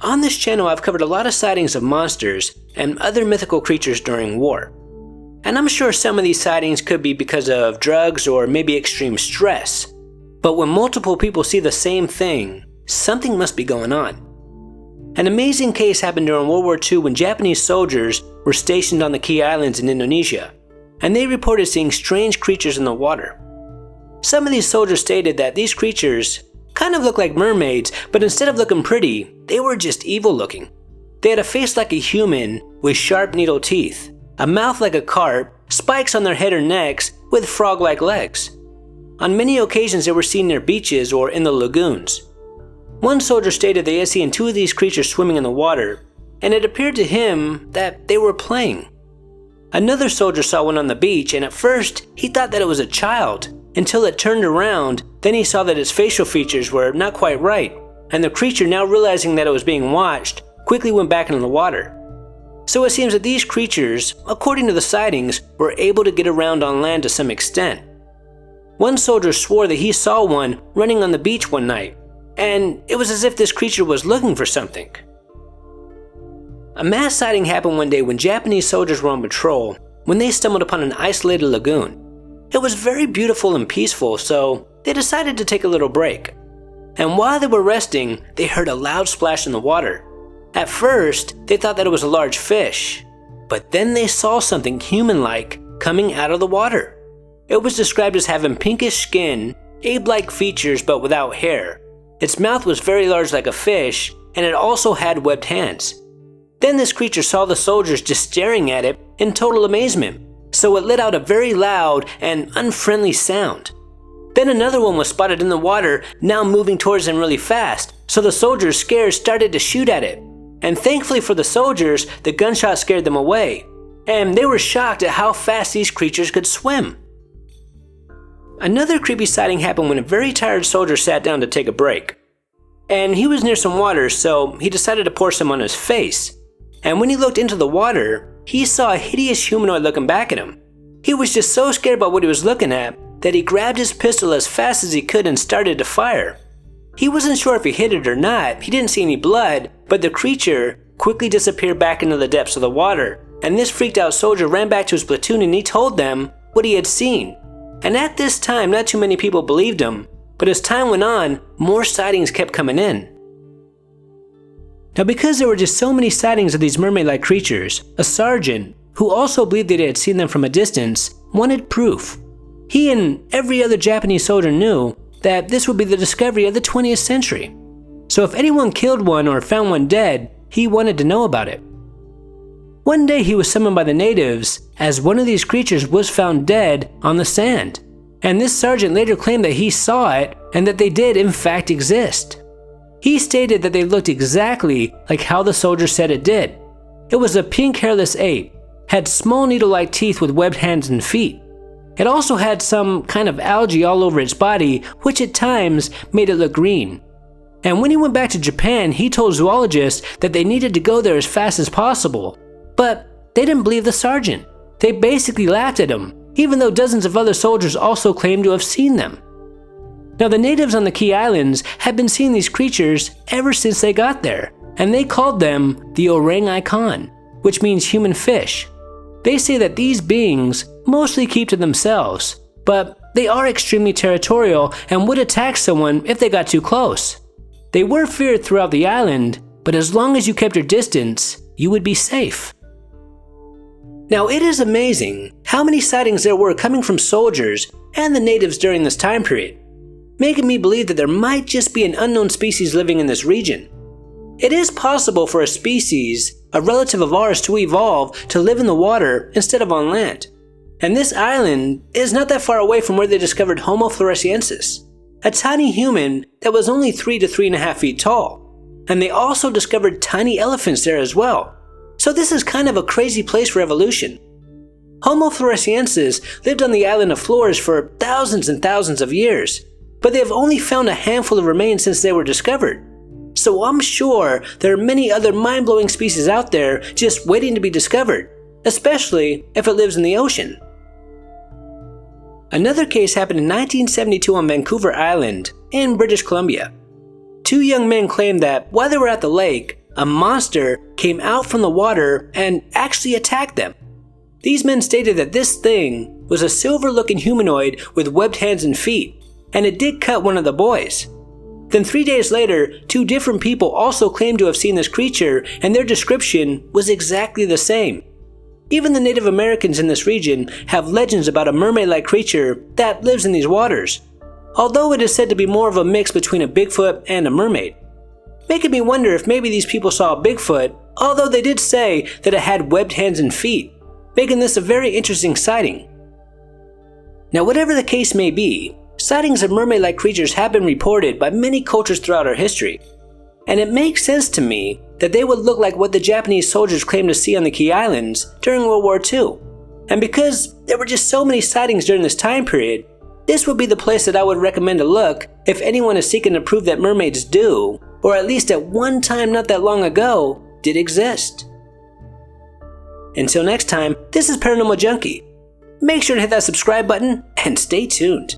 on this channel I've covered a lot of sightings of monsters and other mythical creatures during war. And I'm sure some of these sightings could be because of drugs or maybe extreme stress. But when multiple people see the same thing, something must be going on. An amazing case happened during World War II when Japanese soldiers were stationed on the Key Islands in Indonesia, and they reported seeing strange creatures in the water. Some of these soldiers stated that these creatures kind of looked like mermaids, but instead of looking pretty, they were just evil looking. They had a face like a human with sharp needle teeth, a mouth like a carp, spikes on their head or necks with frog-like legs. On many occasions they were seen near beaches or in the lagoons. One soldier stated they had seen 2 of these creatures swimming in the water, and it appeared to him that they were playing. Another soldier saw one on the beach, and at first he thought that it was a child, until it turned around. Then he saw that its facial features were not quite right, and the creature, now realizing that it was being watched, quickly went back into the water. So it seems that these creatures, according to the sightings, were able to get around on land to some extent. One soldier swore that he saw one running on the beach one night, and it was as if this creature was looking for something. A mass sighting happened one day when Japanese soldiers were on patrol when they stumbled upon an isolated lagoon. It was very beautiful and peaceful, so they decided to take a little break. And while they were resting, they heard a loud splash in the water. At first, they thought that it was a large fish, but then they saw something human-like coming out of the water. It was described as having pinkish skin, ape-like features but without hair. Its mouth was very large like a fish, and it also had webbed hands. Then this creature saw the soldiers just staring at it in total amazement, so it let out a very loud and unfriendly sound. Then another one was spotted in the water, now moving towards them really fast, so the soldiers, scared, started to shoot at it. And thankfully for the soldiers, the gunshot scared them away, and they were shocked at how fast these creatures could swim. Another creepy sighting happened when a very tired soldier sat down to take a break. And he was near some water, so he decided to pour some on his face. And when he looked into the water, he saw a hideous humanoid looking back at him. He was just so scared about what he was looking at that he grabbed his pistol as fast as he could and started to fire. He wasn't sure if he hit it or not, he didn't see any blood, but the creature quickly disappeared back into the depths of the water, and this freaked out soldier ran back to his platoon and he told them what he had seen. And at this time, not too many people believed him, but as time went on, more sightings kept coming in. Now, because there were just so many sightings of these mermaid-like creatures, a sergeant, who also believed that he had seen them from a distance, wanted proof. He and every other Japanese soldier knew that this would be the discovery of the 20th century. So if anyone killed one or found one dead, he wanted to know about it. One day he was summoned by the natives as one of these creatures was found dead on the sand. And this sergeant later claimed that he saw it and that they did in fact exist. He stated that they looked exactly like how the soldier said it did. It was a pink hairless ape, had small needle-like teeth with webbed hands and feet. It also had some kind of algae all over its body, which at times made it look green. And when he went back to Japan, he told zoologists that they needed to go there as fast as possible. But they didn't believe the sergeant. They basically laughed at him, even though dozens of other soldiers also claimed to have seen them. Now, the natives on the Key Islands had been seeing these creatures ever since they got there, and they called them the orang-ikan, which means human fish. They say that these beings mostly keep to themselves, but they are extremely territorial and would attack someone if they got too close. They were feared throughout the island, but as long as you kept your distance, you would be safe. Now, it is amazing how many sightings there were coming from soldiers and the natives during this time period, making me believe that there might just be an unknown species living in this region. It is possible for a species, a relative of ours, to evolve to live in the water instead of on land. And this island is not that far away from where they discovered Homo floresiensis, a tiny human that was only 3 to 3.5 feet tall. And they also discovered tiny elephants there as well. So this is kind of a crazy place for evolution. Homo floresiensis lived on the island of Flores for thousands and thousands of years, but they have only found a handful of remains since they were discovered. So I'm sure there are many other mind-blowing species out there just waiting to be discovered, especially if it lives in the ocean. Another case happened in 1972 on Vancouver Island in British Columbia. 2 young men claimed that while they were at the lake, a monster came out from the water and actually attacked them. These men stated that this thing was a silver-looking humanoid with webbed hands and feet, and it did cut one of the boys. Then 3 days later, 2 different people also claimed to have seen this creature, and their description was exactly the same. Even the Native Americans in this region have legends about a mermaid-like creature that lives in these waters, although it is said to be more of a mix between a Bigfoot and a mermaid. Making me wonder if maybe these people saw a Bigfoot, although they did say that it had webbed hands and feet, making this a very interesting sighting. Now, whatever the case may be, sightings of mermaid-like creatures have been reported by many cultures throughout our history, and it makes sense to me that they would look like what the Japanese soldiers claimed to see on the Key Islands during World War II. And because there were just so many sightings during this time period, this would be the place that I would recommend to look if anyone is seeking to prove that mermaids do, or at least at one time not that long ago, did exist. Until next time, this is Paranormal Junkie. Make sure to hit that subscribe button and stay tuned.